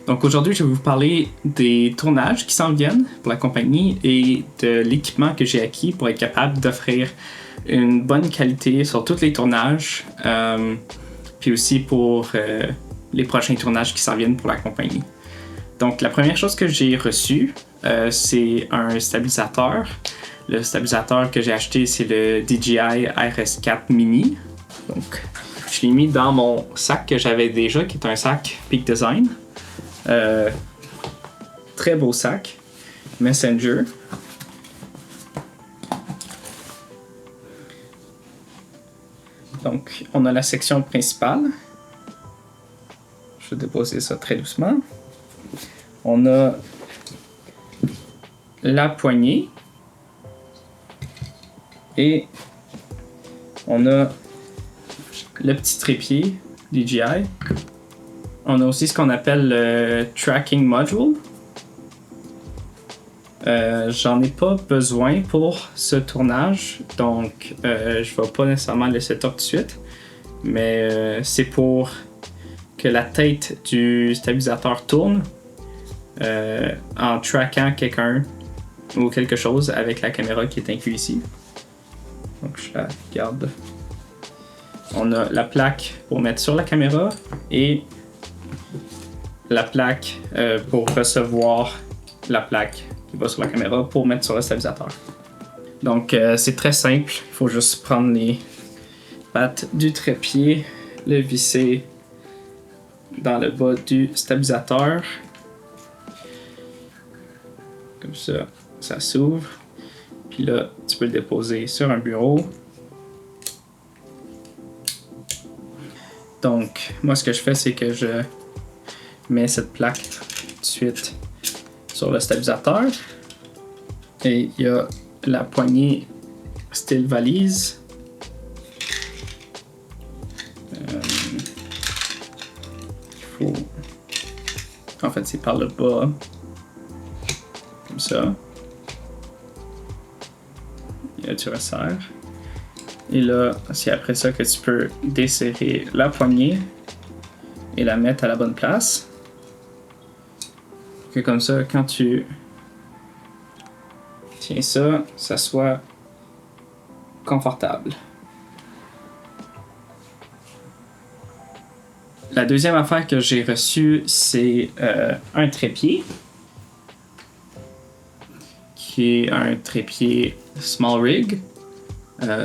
Donc aujourd'hui, je vais vous parler des tournages qui s'en viennent pour la compagnie et de l'équipement que j'ai acquis pour être capable d'offrir une bonne qualité sur tous les tournages, puis aussi pour les prochains tournages qui s'en viennent pour la compagnie. Donc la première chose que j'ai reçue, c'est un stabilisateur. Le stabilisateur que j'ai acheté, c'est le DJI RS4 Mini. Donc je l'ai mis dans mon sac que j'avais déjà, qui est un sac Peak Design. Très beau sac Messenger. Donc on a la section principale. Je vais déposer ça très doucement. On a la poignée et on a le petit trépied DJI. On a aussi ce qu'on appelle le Tracking Module. J'en ai pas besoin pour ce tournage, donc je vais pas nécessairement le setup tout de suite, mais c'est pour que la tête du stabilisateur tourne en traquant quelqu'un ou quelque chose avec la caméra qui est inclue ici. Donc je la garde. On a la plaque pour mettre sur la caméra et la plaque pour recevoir la plaque qui va sur la caméra pour mettre sur le stabilisateur. Donc c'est très simple, il faut juste prendre les pattes du trépied, le visser dans le bas du stabilisateur. Comme ça, ça s'ouvre. Puis là, tu peux le déposer sur un bureau. Donc, moi, ce que je fais, c'est que je mets cette plaque tout de suite sur le stabilisateur. Et il y a la poignée style valise. Il faut... En fait, c'est par le bas. Comme ça. Et là, tu resserres. Et là, c'est après ça que tu peux desserrer la poignée et la mettre à la bonne place. Que comme ça, quand tu tiens ça, ça soit confortable. La deuxième affaire que j'ai reçue, c'est un trépied. Qui est un trépied Small Rig.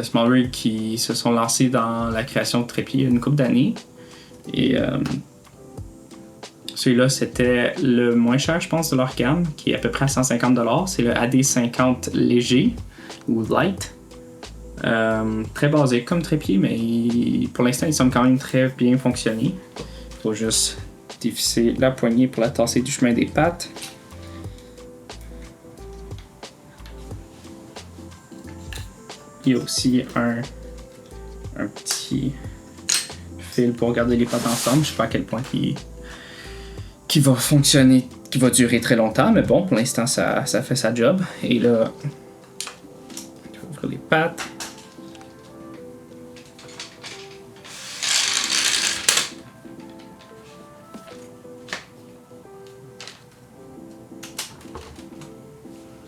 Small Rig qui se sont lancés dans la création de trépieds il y a une couple d'années. Et celui-là, c'était le moins cher, je pense, de leur gamme, qui est à peu près à 150$. C'est le AD50 léger ou light. Très basique comme trépied, mais pour l'instant, il semble quand même très bien fonctionner. Il faut juste dévisser la poignée pour la tasser du chemin des pattes. Il y a aussi un petit fil pour garder les pattes ensemble. Je sais pas à quel point qui va fonctionner, qui va durer très longtemps, mais bon, pour l'instant, ça fait sa job. Et là, je vais ouvrir les pattes.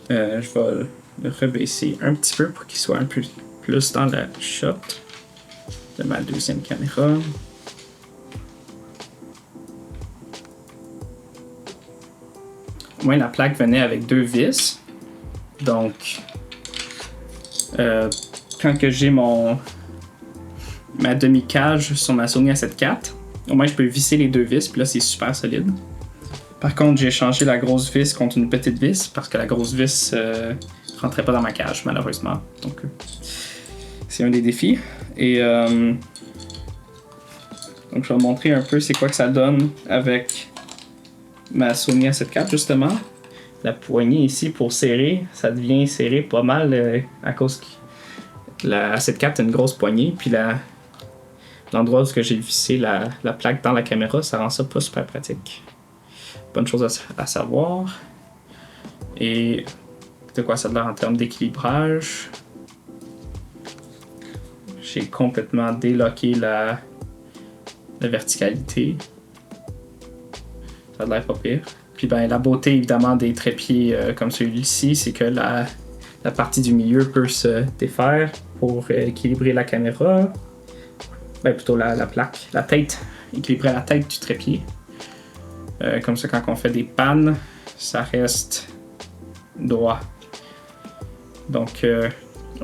Je vais le rebaisser un petit peu pour qu'il soit un peu plus dans la shot de ma deuxième caméra. Moi, la plaque venait avec 2 vis. Donc, quand que j'ai ma demi-cage sur ma Sony A7 IV, au moins je peux visser les 2 vis, puis là c'est super solide. Par contre, j'ai changé la grosse vis contre une petite vis parce que la grosse vis rentrait pas dans ma cage, malheureusement. Donc, c'est un des défis. Et donc, je vais vous montrer un peu c'est quoi que ça donne avec ma Sony A7 IV, justement. La poignée ici pour serrer, ça devient serré pas mal à cause que la A7 IV a une grosse poignée. Puis l'endroit où j'ai vissé la plaque dans la caméra, ça rend ça pas super pratique. Bonne chose à savoir. Et de quoi ça a l'air en termes d'équilibrage. J'ai complètement déloqué la verticalité. Ça a l'air pas pire. Puis ben, la beauté évidemment des trépieds comme celui-ci, c'est que la partie du milieu peut se défaire pour équilibrer la caméra. Ben, plutôt la plaque, la tête, équilibrer la tête du trépied. Comme ça, quand on fait des pannes, ça reste droit. Donc,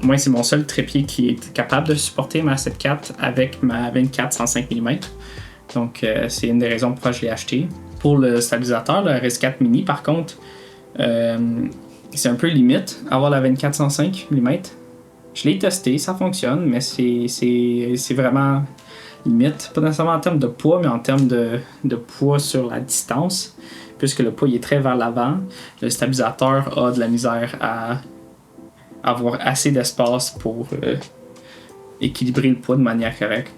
moi, c'est mon seul trépied qui est capable de supporter ma 7.4 avec ma 24-105 mm. Donc, c'est une des raisons pourquoi je l'ai acheté. Pour le stabilisateur, le RS4 Mini, par contre, c'est un peu limite avoir la 24-105 mm. Je l'ai testé, ça fonctionne, mais c'est vraiment limite. Pas nécessairement en termes de poids, mais en termes de poids sur la distance. Puisque le poids il est très vers l'avant, le stabilisateur a de la misère à avoir assez d'espace pour équilibrer le poids de manière correcte.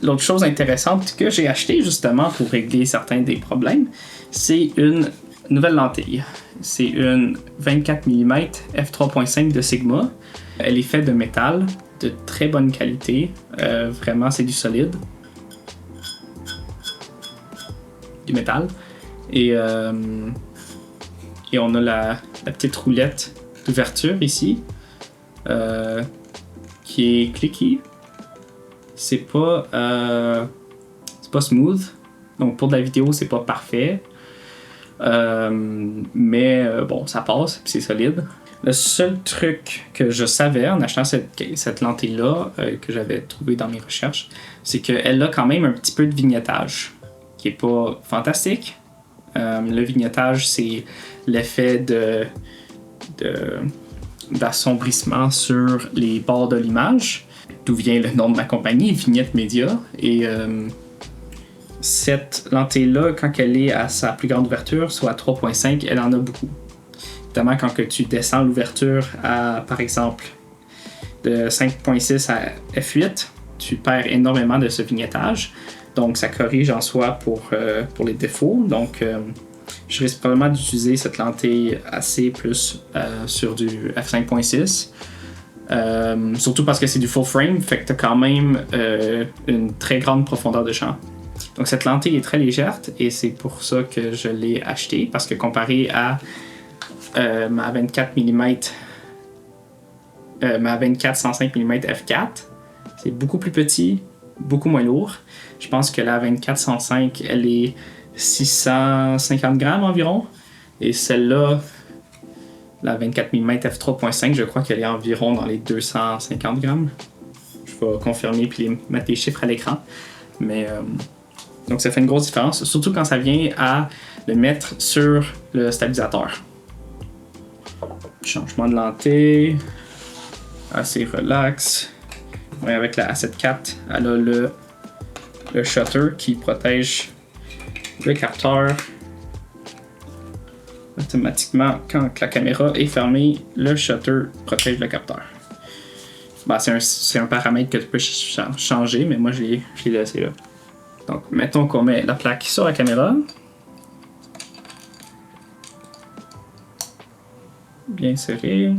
L'autre chose intéressante que j'ai acheté justement pour régler certains des problèmes, c'est une nouvelle lentille. C'est une 24 mm f3.5 de Sigma. Elle est faite de métal, de très bonne qualité. Vraiment, c'est du solide. Du métal. Et on a la petite roulette d'ouverture ici, qui est clicky. C'est pas smooth. Donc pour de la vidéo, c'est pas parfait. Mais bon, ça passe, puis c'est solide. Le seul truc que je savais en achetant cette lentille-là, que j'avais trouvé dans mes recherches, c'est qu'elle a quand même un petit peu de vignettage, qui est pas fantastique. Le vignettage, c'est l'effet d'assombrissement sur les bords de l'image, d'où vient le nom de ma compagnie, Vignette Media. Et cette lentille-là, quand elle est à sa plus grande ouverture, soit à 3.5, elle en a beaucoup. Notamment quand que tu descends l'ouverture à, par exemple, de 5.6 à f8, tu perds énormément de ce vignettage. Donc, ça corrige en soi pour les défauts. Donc, je risque probablement d'utiliser cette lentille assez plus sur du f5.6. Surtout parce que c'est du full frame, fait que tu as quand même une très grande profondeur de champ. Donc, cette lentille est très légère et c'est pour ça que je l'ai achetée. Parce que comparé à ma 24 mm, ma 24-105 mm f4, c'est beaucoup plus petit, beaucoup moins lourd. Je pense que la 24-105, elle est 650 grammes environ. Et celle-là, la 24 mm f3.5, je crois qu'elle est environ dans les 250 grammes. Je vais confirmer puis mettre les chiffres à l'écran. Mais donc ça fait une grosse différence, surtout quand ça vient à le mettre sur le stabilisateur. Changement de lentille, assez relax. Ouais, avec la A7 IV, elle a le shutter qui protège le capteur. Automatiquement, quand la caméra est fermée, le shutter protège le capteur. Ben, c'est un paramètre que tu peux changer, mais moi je l'ai laissé là. Donc, mettons qu'on met la plaque sur la caméra. Bien serré.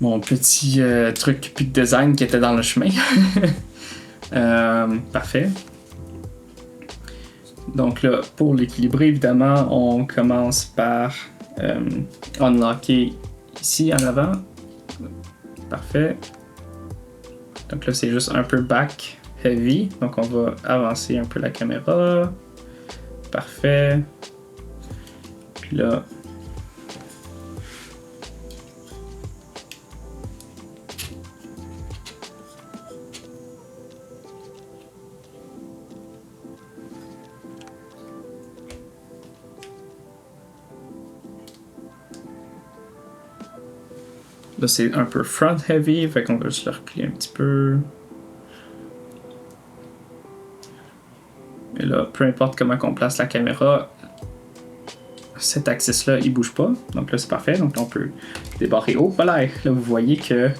Mon petit truc Peak Design qui était dans le chemin. Parfait. Donc là, pour l'équilibrer, évidemment, on commence par unlocker ici en avant. Parfait. Donc là, c'est juste un peu back heavy. Donc on va avancer un peu la caméra. Parfait. Puis là, là, c'est un peu front heavy, fait qu'on va juste le replier un petit peu. Et là, peu importe comment on place la caméra, cet axis-là, il bouge pas. Donc là, c'est parfait. Donc là, on peut débarrer. Oh, voilà! Là, vous voyez que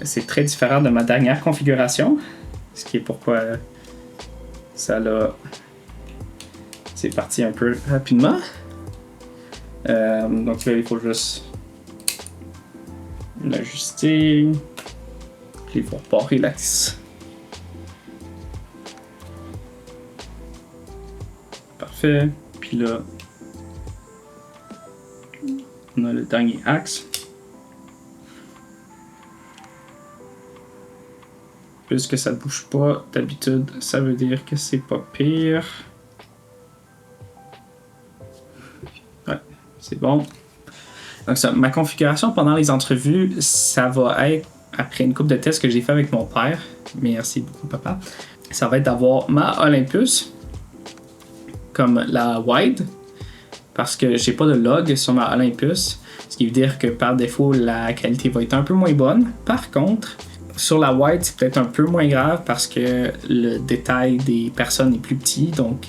c'est très différent de ma dernière configuration. Ce qui est pourquoi ça l'a c'est parti un peu rapidement. Donc là, il faut juste l'ajuster. Il faut pas relax. Parfait. Puis là, on a le dernier axe. Puisque ça ne bouge pas, d'habitude, ça veut dire que c'est pas pire. Ouais, c'est bon. Donc ça, ma configuration pendant les entrevues, ça va être, après une couple de tests que j'ai fait avec mon père, merci beaucoup papa, ça va être d'avoir ma Olympus comme la wide, parce que j'ai pas de log sur ma Olympus, ce qui veut dire que par défaut la qualité va être un peu moins bonne. Par contre, sur la wide, c'est peut-être un peu moins grave parce que le détail des personnes est plus petit, donc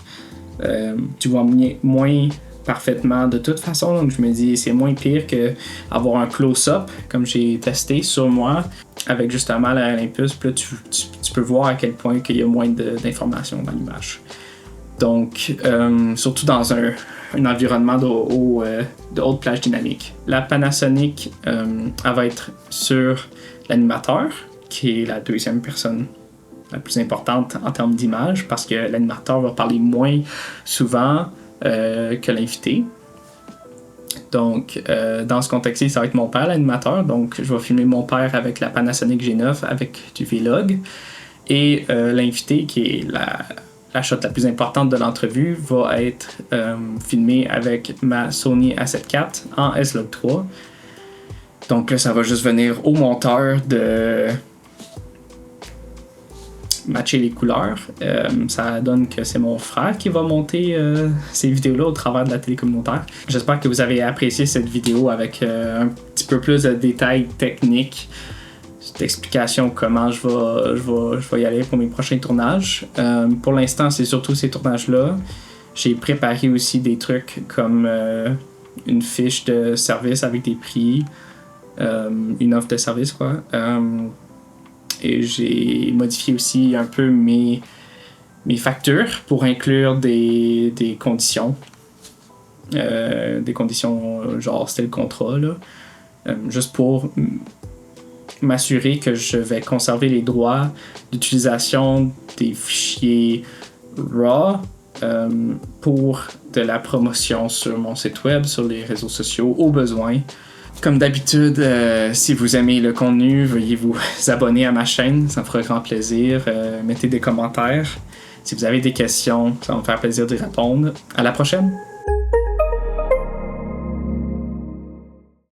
tu vois moins parfaitement de toute façon. Donc je me dis c'est moins pire qu'avoir un close-up comme j'ai testé sur moi avec justement la Olympus. Puis là, tu peux voir à quel point il y a moins d'informations dans l'image. Donc surtout dans un environnement de haute plage dynamique. La Panasonic, elle va être sur l'animateur, qui est la deuxième personne la plus importante en termes d'image, parce que l'animateur va parler moins souvent que l'invité. Donc, dans ce contexte-ci, ça va être mon père, l'animateur. Donc, je vais filmer mon père avec la Panasonic G9 avec du Vlog. Et l'invité, qui est la shot la plus importante de l'entrevue, va être filmé avec ma Sony A7 IV en S-Log 3. Donc là, ça va juste venir au monteur de matcher les couleurs. Ça donne que c'est mon frère qui va monter ces vidéos-là au travers de la télé communautaire. J'espère que vous avez apprécié cette vidéo avec un petit peu plus de détails techniques, d'explications comment je vais y aller pour mes prochains tournages. Pour l'instant, c'est surtout ces tournages-là. J'ai préparé aussi des trucs comme une fiche de service avec des prix, une offre de service, quoi. Et j'ai modifié aussi un peu mes factures pour inclure des conditions. Des conditions genre style contrat, là. Juste pour m'assurer que je vais conserver les droits d'utilisation des fichiers RAW pour de la promotion sur mon site web, sur les réseaux sociaux, au besoin. Comme d'habitude, si vous aimez le contenu, veuillez vous abonner à ma chaîne, ça me fera grand plaisir. Mettez des commentaires. Si vous avez des questions, ça va me faire plaisir d'y répondre. À la prochaine!